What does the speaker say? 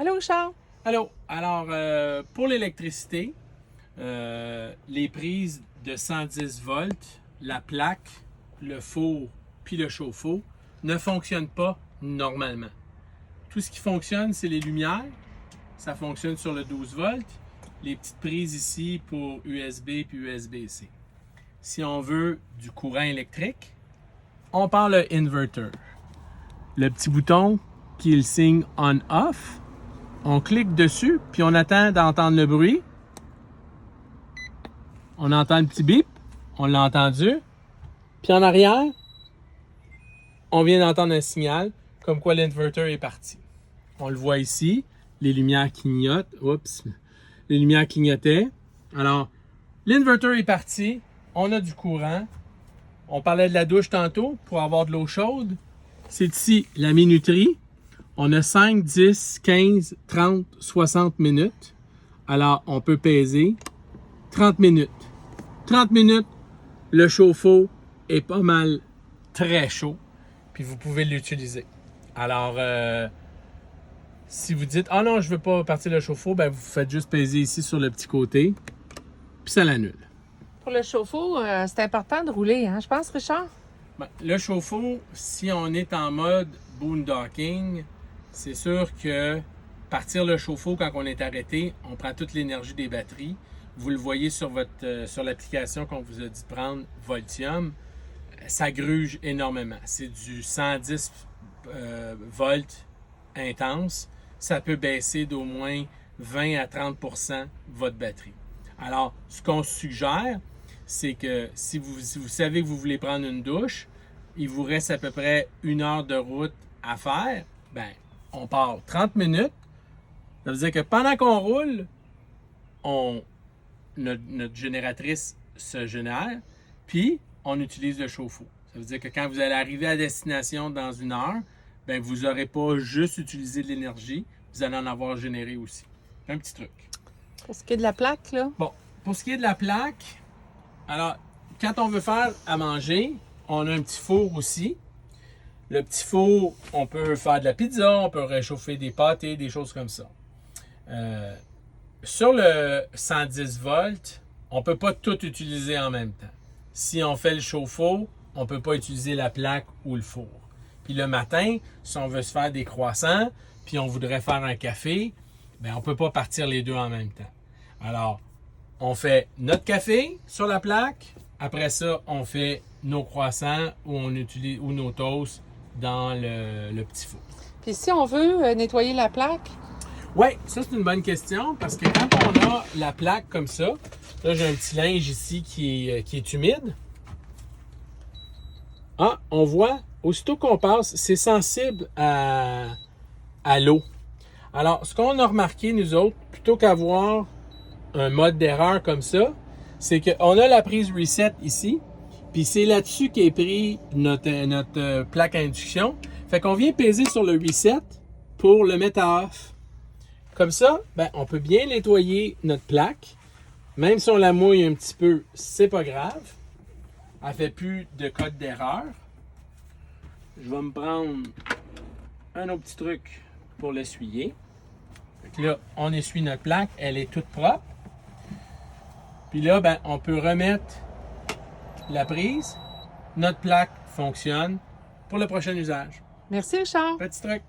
Allô, Richard? Allô, alors pour l'électricité, les prises de 110 volts, la plaque, le four puis le chauffe-eau ne fonctionnent pas normalement. Tout ce qui fonctionne, c'est les lumières. Ça fonctionne sur le 12 volts. Les petites prises ici pour USB puis USB-C. Si on veut du courant électrique, on prend le inverter. Le petit bouton qui est le signe on-off, on clique dessus, puis on attend d'entendre le bruit. On entend le petit bip, on l'a entendu. Puis en arrière, on vient d'entendre un signal comme quoi l'inverter est parti. On le voit ici, les lumières clignotent. Oups, les lumières clignotaient. Alors, l'inverter est parti, on a du courant. On parlait de la douche tantôt pour avoir de l'eau chaude. C'est ici la minuterie. On a 5, 10, 15, 30, 60 minutes. Alors, on peut peser 30 minutes. 30 minutes, le chauffe-eau est pas mal très chaud, puis vous pouvez l'utiliser. Alors, si vous dites « Ah non, je veux pas partir le chauffe-eau », ben vous faites juste peser ici sur le petit côté, puis ça l'annule. Pour le chauffe-eau, c'est important de rouler, hein, je pense, Richard? Ben, le chauffe-eau, si on est en mode boondocking, c'est sûr que partir le chauffe-eau quand on est arrêté, on prend toute l'énergie des batteries. Vous le voyez sur l'application qu'on vous a dit de prendre, Voltium, ça gruge énormément. C'est du 110 volts intense. Ça peut baisser d'au moins 20 à 30% votre batterie. Alors, ce qu'on suggère, c'est que si vous savez que vous voulez prendre une douche, il vous reste à peu près 1 heure de route à faire, ben, on part 30 minutes. Ça veut dire que pendant qu'on roule, notre génératrice se génère, puis on utilise le chauffe-eau. Ça veut dire que quand vous allez arriver à destination dans 1 heure, ben, vous n'aurez pas juste utilisé de l'énergie, vous allez en avoir généré aussi. Un petit truc. Pour ce qui est de la plaque, là? Bon, pour ce qui est de la plaque, alors, quand on veut faire à manger, on a un petit four aussi. Le petit four, on peut faire de la pizza, on peut réchauffer des pâtés, des choses comme ça. Sur le 110 volts, on ne peut pas tout utiliser en même temps. Si on fait le chauffe-eau, on ne peut pas utiliser la plaque ou le four. Puis le matin, si on veut se faire des croissants, puis on voudrait faire un café, ben on ne peut pas partir les deux en même temps. Alors, on fait notre café sur la plaque. Après ça, on fait nos croissants ou nos toasts dans le petit four. Puis si on veut nettoyer la plaque, Oui, ça c'est une bonne question parce que quand on a la plaque comme ça, là j'ai un petit linge ici qui est humide. Ah, on voit, aussitôt qu'on passe, c'est sensible à l'eau. Alors, ce qu'on a remarqué, nous autres, plutôt qu'avoir un mode d'erreur comme ça, c'est qu'on a la prise reset ici, puis c'est là-dessus qu'est pris notre plaque à induction. Fait qu'on vient peser sur le reset pour le mettre à off. Comme ça, ben, on peut bien nettoyer notre plaque. Même si on la mouille un petit peu, c'est pas grave. Elle fait plus de code d'erreur. Je vais me prendre un autre petit truc pour l'essuyer. Là, on essuie notre plaque, elle est toute propre. Puis là, ben, on peut remettre la prise. Notre plaque fonctionne pour le prochain usage. merci, Richard. Petit truc.